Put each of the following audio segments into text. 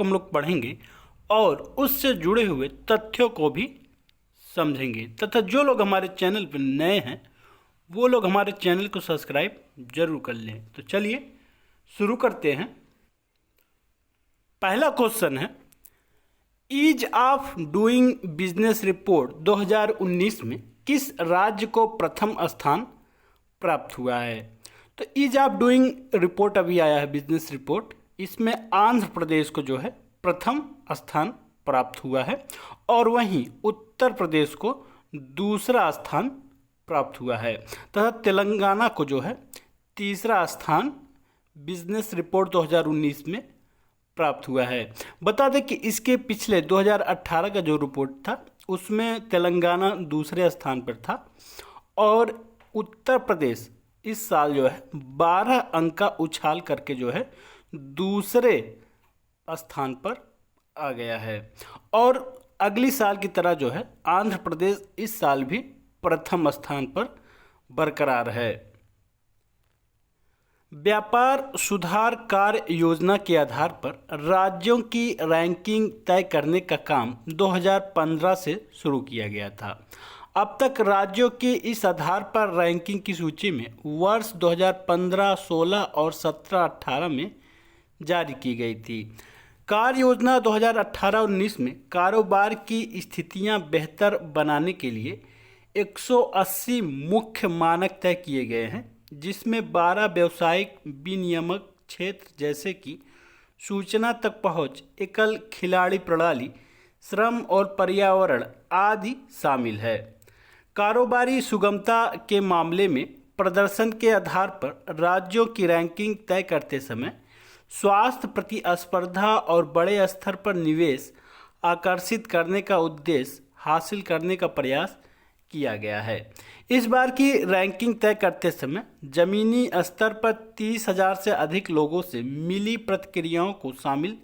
को हम लोग पढ़ेंगे और उससे जुड़े हुए तथ्यों को भी समझेंगे। तथा जो लोग हमारे चैनल पर नए हैं वो लोग हमारे चैनल को सब्सक्राइब जरूर कर लें। तो चलिए शुरू करते हैं। पहला क्वेश्चन है, ease of doing business report 2019 में किस राज्य को प्रथम स्थान प्राप्त हुआ है? तो ईज ऑफ डूइंग रिपोर्ट अभी आया है, बिजनेस रिपोर्ट, इसमें आंध्र प्रदेश को जो है प्रथम स्थान प्राप्त हुआ है और वहीं उत्तर प्रदेश को दूसरा स्थान प्राप्त हुआ है तथा तेलंगाना को जो है तीसरा स्थान बिजनेस रिपोर्ट 2019 में प्राप्त हुआ है। बता दें कि इसके पिछले 2018 का जो रिपोर्ट था उसमें तेलंगाना दूसरे स्थान पर था और उत्तर प्रदेश इस साल जो है 12 अंक का उछाल करके जो है दूसरे स्थान पर आ गया है और अगली साल की तरह जो है आंध्र प्रदेश इस साल भी प्रथम स्थान पर बरकरार है। व्यापार सुधार कार्य योजना के आधार पर राज्यों की रैंकिंग तय करने का काम 2015 से शुरू किया गया था। अब तक राज्यों के इस आधार पर रैंकिंग की सूची में वर्ष 2015, 16 और 17-18 में जारी की गई थी। कार्य योजना 2018-19 में कारोबार की स्थितियां बेहतर बनाने के लिए 180 मुख्य मानक तय किए गए हैं, जिसमें 12 व्यावसायिक विनियामक क्षेत्र जैसे कि सूचना तक पहुंच, एकल खिलाड़ी प्रणाली, श्रम और पर्यावरण आदि शामिल है। कारोबारी सुगमता के मामले में प्रदर्शन के आधार पर राज्यों की रैंकिंग तय करते समय स्वास्थ्य प्रतिस्पर्धा और बड़े स्तर पर निवेश आकर्षित करने का उद्देश्य हासिल करने का प्रयास किया गया है। इस बार की रैंकिंग तय करते समय जमीनी स्तर पर 30,000 से अधिक लोगों से मिली प्रतिक्रियाओं को शामिल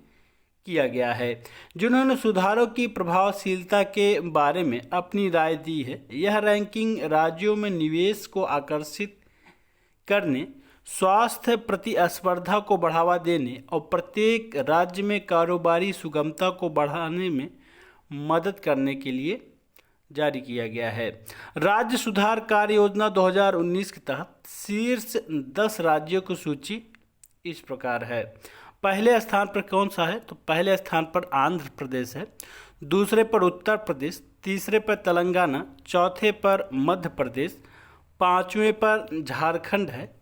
किया गया है, जिन्होंने सुधारों की प्रभावशीलता के बारे में अपनी राय दी है। यह रैंकिंग राज्यों में निवेश को आकर्षित करने, स्वास्थ्य प्रतिस्पर्धा को बढ़ावा देने और प्रत्येक राज्य में कारोबारी सुगमता को बढ़ाने में मदद करने के लिए जारी किया गया है। राज्य सुधार कार्य योजना 2019 के तहत शीर्ष 10 राज्यों की सूची इस प्रकार है। पहले स्थान पर कौन सा है? तो पहले स्थान पर आंध्र प्रदेश है, दूसरे पर उत्तर प्रदेश, तीसरे पर तेलंगाना, चौथे पर मध्य प्रदेश, पाँचवें पर झारखंड है,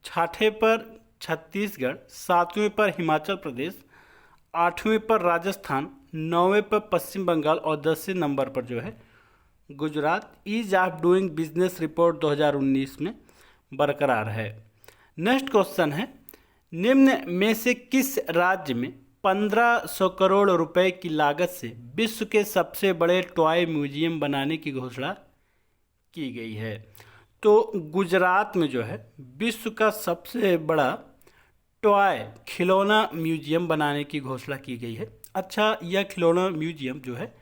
छठे पर छत्तीसगढ़, सातवें पर हिमाचल प्रदेश, आठवें पर राजस्थान, नौवें पर पश्चिम बंगाल और 10वें नंबर पर जो है Gujarat ease of doing business report 2019 में बरकरार है। नेक्स्ट क्वेश्चन है, निम्न में से किस राज्य में 1500 करोड़ रुपए की लागत से विश्व के सबसे बड़े टॉय म्यूजियम बनाने की घोषणा की गई है? तो गुजरात में जो है विश्व का सबसे बड़ा टॉय खिलौना म्यूजियम बनाने की घोषणा की गई है। अच्छा, यह खिलौना म्यूजियम जो है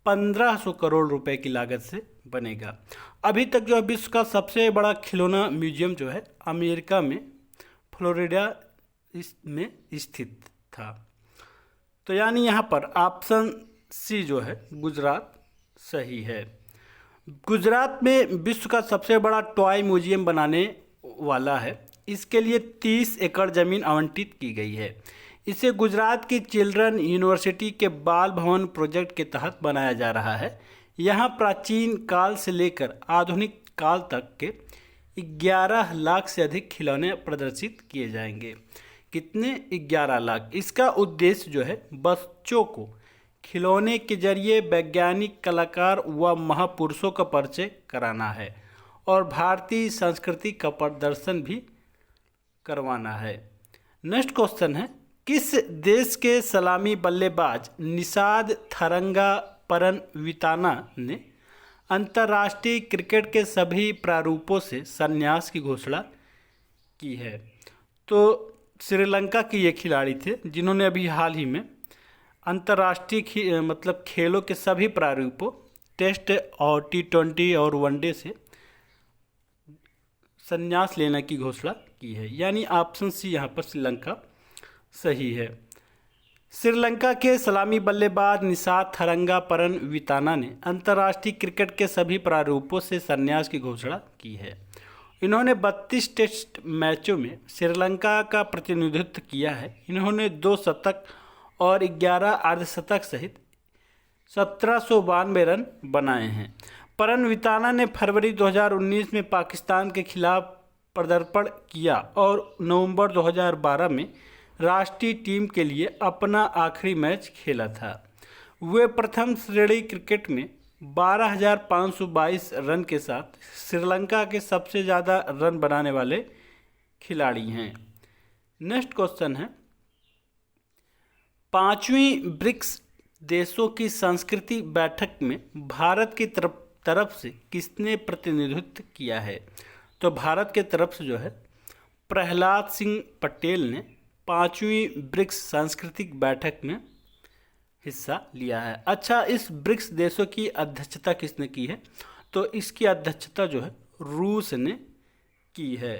1500 करोड़ रुपए की लागत से बनेगा। अभी तक जो है विश्व का सबसे बड़ा खिलौना म्यूजियम जो है अमेरिका में फ्लोरिडा में स्थित था। तो यानी यहाँ पर ऑप्शन सी जो है गुजरात सही है। गुजरात में विश्व का सबसे बड़ा टॉय म्यूजियम बनाने वाला है। इसके लिए 30 एकड़ ज़मीन आवंटित की गई है। इसे गुजरात की चिल्ड्रन यूनिवर्सिटी के बाल भवन प्रोजेक्ट के तहत बनाया जा रहा है। यहाँ प्राचीन काल से लेकर आधुनिक काल तक के 11 लाख से अधिक खिलौने प्रदर्शित किए जाएंगे। कितने? 11 लाख। इसका उद्देश्य जो है बच्चों को खिलौने के जरिए वैज्ञानिक, कलाकार व महापुरुषों का परिचय कराना है और भारतीय संस्कृति का प्रदर्शन भी करवाना है। नेक्स्ट क्वेश्चन है, किस देश के सलामी बल्लेबाज निषाद थरंगापरनविताना ने अंतर्राष्ट्रीय क्रिकेट के सभी प्रारूपों से संन्यास की घोषणा की है? तो श्रीलंका के ये खिलाड़ी थे जिन्होंने अभी हाल ही में अंतर्राष्ट्रीय खेलों के सभी प्रारूपों, टेस्ट और T20 और वनडे से संन्यास लेने की घोषणा की है। यानी ऑप्शन सी यहाँ पर श्रीलंका सही है। श्रीलंका के सलामी बल्लेबाज निषाद थरंगापरनविताना ने अंतर्राष्ट्रीय क्रिकेट के सभी प्रारूपों से संन्यास की घोषणा की है। इन्होंने 32 टेस्ट मैचों में श्रीलंका का प्रतिनिधित्व किया है। इन्होंने 2 शतक और 11 अर्धशतक सहित 1792 रन बनाए हैं। परनविताना ने फरवरी 2019 में पाकिस्तान के खिलाफ पदार्पण किया और नवंबर 2012 में राष्ट्रीय टीम के लिए अपना आखिरी मैच खेला था। वे प्रथम श्रेणी क्रिकेट में 12,522 रन के साथ श्रीलंका के सबसे ज़्यादा रन बनाने वाले खिलाड़ी हैं। नेक्स्ट क्वेश्चन है, 5वीं ब्रिक्स देशों की संस्कृति बैठक में भारत की तरफ से किसने प्रतिनिधित्व किया है? तो भारत के तरफ से जो है प्रहलाद सिंह पटेल ने 5वीं ब्रिक्स सांस्कृतिक बैठक में हिस्सा लिया है। अच्छा, इस ब्रिक्स देशों की अध्यक्षता किसने की है? तो इसकी अध्यक्षता जो है रूस ने की है।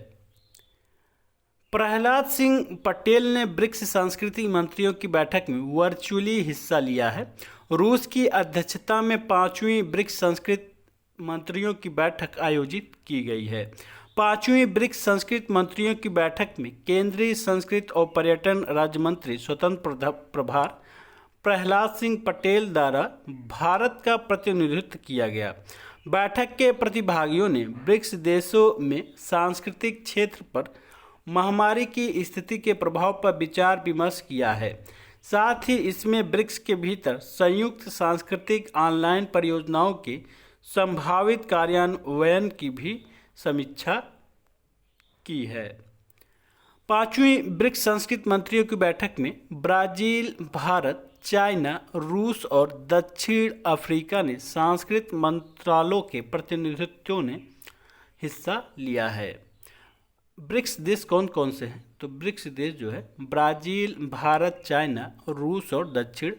प्रहलाद सिंह पटेल ने ब्रिक्स सांस्कृतिक मंत्रियों की बैठक में वर्चुअली हिस्सा लिया है। रूस की अध्यक्षता में 5वीं ब्रिक्स संस्कृत मंत्रियों की बैठक आयोजित की गई है। 5वीं ब्रिक्स संस्कृत मंत्रियों की बैठक में केंद्रीय संस्कृत और पर्यटन राज्य मंत्री स्वतंत्र प्रभार प्रहलाद सिंह पटेल द्वारा भारत का प्रतिनिधित्व किया गया। बैठक के प्रतिभागियों ने ब्रिक्स देशों में सांस्कृतिक क्षेत्र पर महामारी की स्थिति के प्रभाव पर विचार विमर्श किया है। साथ ही इसमें ब्रिक्स के भीतर संयुक्त सांस्कृतिक ऑनलाइन परियोजनाओं के संभावित कार्यान्वयन की भी समीक्षा की है। 5वीं ब्रिक्स संस्कृत मंत्रियों की बैठक में ब्राजील, भारत, चाइना, रूस और दक्षिण अफ्रीका ने सांस्कृतिक मंत्रालयों के प्रतिनिधित्वों ने हिस्सा लिया है। ब्रिक्स देश कौन कौन से हैं? तो ब्रिक्स देश जो है ब्राज़ील, भारत, चाइना, रूस और दक्षिण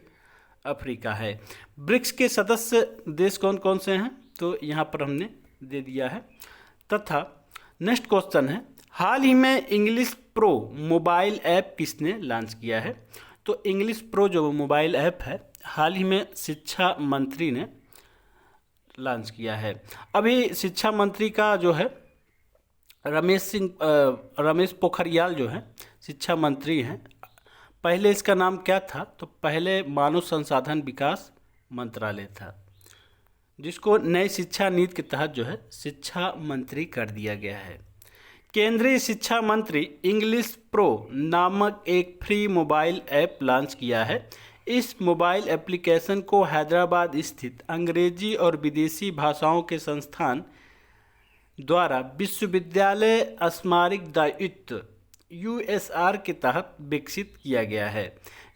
अफ्रीका है। ब्रिक्स के सदस्य देश कौन कौन से हैं? तो यहाँ पर हमने दे दिया है। तथा नेक्स्ट क्वेश्चन है, हाल ही में इंग्लिश प्रो मोबाइल ऐप किसने लॉन्च किया है? तो इंग्लिश प्रो जो मोबाइल ऐप है हाल ही में शिक्षा मंत्री ने लॉन्च किया है। अभी शिक्षा मंत्री का जो है रमेश पोखरियाल जो है शिक्षा मंत्री हैं। पहले इसका नाम क्या था? तो पहले मानव संसाधन विकास मंत्रालय था, जिसको नई शिक्षा नीति के तहत जो है शिक्षा मंत्री कर दिया गया है। केंद्रीय शिक्षा मंत्री इंग्लिश प्रो नामक एक फ्री मोबाइल ऐप लॉन्च किया है। इस मोबाइल एप्लीकेशन को हैदराबाद स्थित अंग्रेजी और विदेशी भाषाओं के संस्थान द्वारा विश्वविद्यालय स्मारक दायित्व USR के तहत विकसित किया गया है।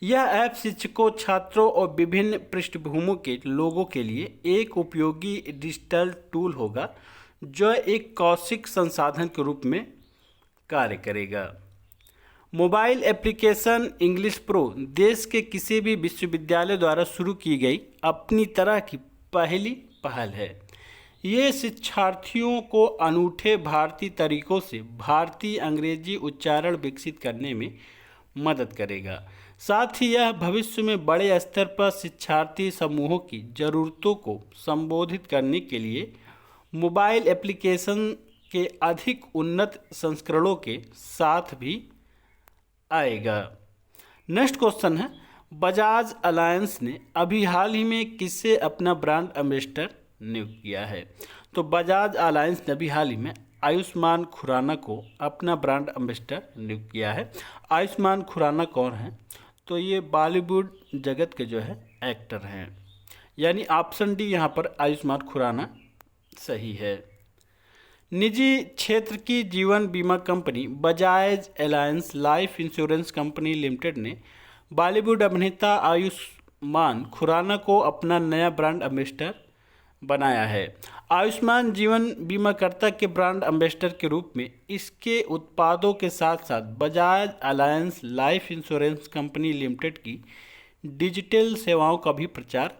यह ऐप शिक्षकों, छात्रों और विभिन्न पृष्ठभूमियों के लोगों के लिए एक उपयोगी डिजिटल टूल होगा जो एक कौशिक संसाधन के रूप में कार्य करेगा। मोबाइल एप्लीकेशन इंग्लिश प्रो देश के किसी भी विश्वविद्यालय द्वारा शुरू की गई अपनी तरह की पहली पहल है। ये शिक्षार्थियों को अनूठे भारतीय तरीकों से भारतीय अंग्रेजी उच्चारण विकसित करने में मदद करेगा। साथ ही यह भविष्य में बड़े स्तर पर शिक्षार्थी समूहों की ज़रूरतों को संबोधित करने के लिए मोबाइल एप्लीकेशन के अधिक उन्नत संस्करणों के साथ भी आएगा। नेक्स्ट क्वेश्चन है, बजाज अलायंस ने अभी हाल ही में किससे अपना ब्रांड एम्बेसडर नियुक्त किया है? तो बजाज अलायंस ने अभी हाल ही में आयुष्मान खुराना को अपना ब्रांड एम्बेसडर नियुक्त किया है। आयुष्मान खुराना कौन है? तो ये बॉलीवुड जगत के जो है एक्टर हैं, यानी ऑप्शन डी यहाँ पर आयुष्मान खुराना सही है। निजी क्षेत्र की जीवन बीमा company Bajaj alliance life insurance company limited ने बॉलीवुड अभिनेता आयुष्मान खुराना को अपना नया ब्रांड एम्बेसडर बनाया है। आयुष्मान जीवन बीमाकर्ता के ब्रांड एम्बेसडर के रूप में इसके उत्पादों के साथ साथ Bajaj alliance life insurance company limited की डिजिटल सेवाओं का भी प्रचार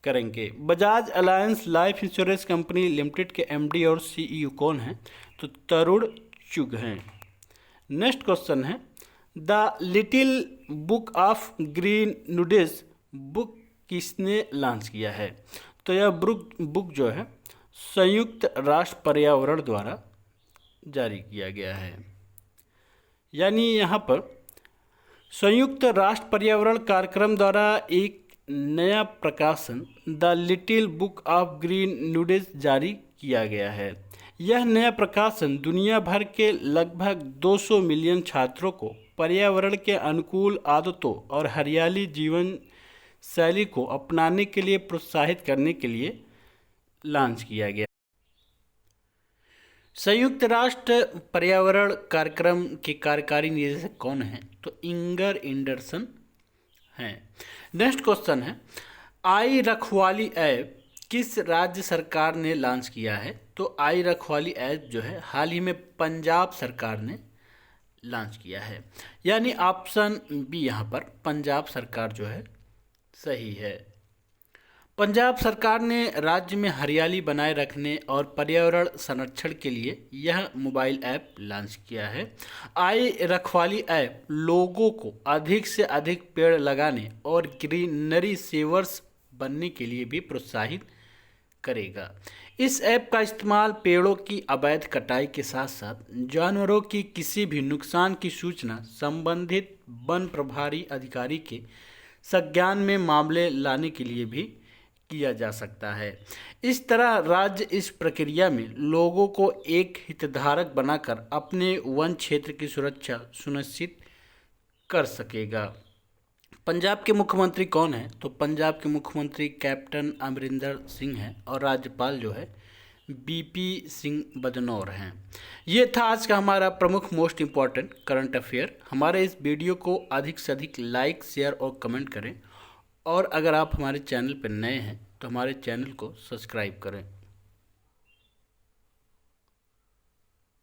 करेंगे। Bajaj alliance life insurance company limited के MD और CEO कौन हैं? तो तरुण चुग हैं। नेक्स्ट क्वेश्चन है, the little book of green nudges book किसने लॉन्च किया है? तो यह बुक जो है संयुक्त राष्ट्र पर्यावरण द्वारा जारी किया गया है। यानी यहाँ पर संयुक्त राष्ट्र पर्यावरण कार्यक्रम द्वारा एक नया प्रकाशन the little book of green nudges जारी किया गया है। यह नया प्रकाशन दुनिया भर के लगभग 200 मिलियन छात्रों को पर्यावरण के अनुकूल आदतों और हरियाली जीवन शैली को अपनाने के लिए प्रोत्साहित करने के लिए लॉन्च किया गया। संयुक्त राष्ट्र पर्यावरण कार्यक्रम के कार्यकारी निदेशक कौन हैं? तो इंगर एंडरसन हैं। नेक्स्ट क्वेश्चन है, आई रखवाली ऐप किस राज्य सरकार ने लॉन्च किया है? तो आई रखवाली ऐप जो है हाल ही में पंजाब सरकार ने लॉन्च किया है। यानी ऑप्शन बी यहाँ पर पंजाब सरकार जो है सही है। पंजाब सरकार ने राज्य में हरियाली बनाए रखने और पर्यावरण संरक्षण के लिए यह मोबाइल ऐप लॉन्च किया है। आई रखवाली ऐप लोगों को अधिक से अधिक पेड़ लगाने और ग्रीनरी सेवर्स बनने के लिए भी प्रोत्साहित करेगा। इस ऐप का इस्तेमाल पेड़ों की अवैध कटाई के साथ साथ जानवरों की किसी भी नुकसान की सूचना संबंधित वन प्रभारी अधिकारी के संज्ञान में मामले लाने के लिए भी किया जा सकता है। इस तरह राज्य इस प्रक्रिया में लोगों को एक हितधारक बनाकर अपने वन क्षेत्र की सुरक्षा सुनिश्चित कर सकेगा। पंजाब के मुख्यमंत्री कौन हैं? तो पंजाब के मुख्यमंत्री कैप्टन अमरिंदर सिंह हैं और राज्यपाल जो है बीपी सिंह बदनौर हैं। ये था आज का हमारा प्रमुख मोस्ट इम्पॉर्टेंट करंट अफेयर। हमारे इस वीडियो को अधिक से अधिक लाइक, शेयर और कमेंट करें और अगर आप हमारे चैनल पर नए हैं तो हमारे चैनल को सब्सक्राइब करें।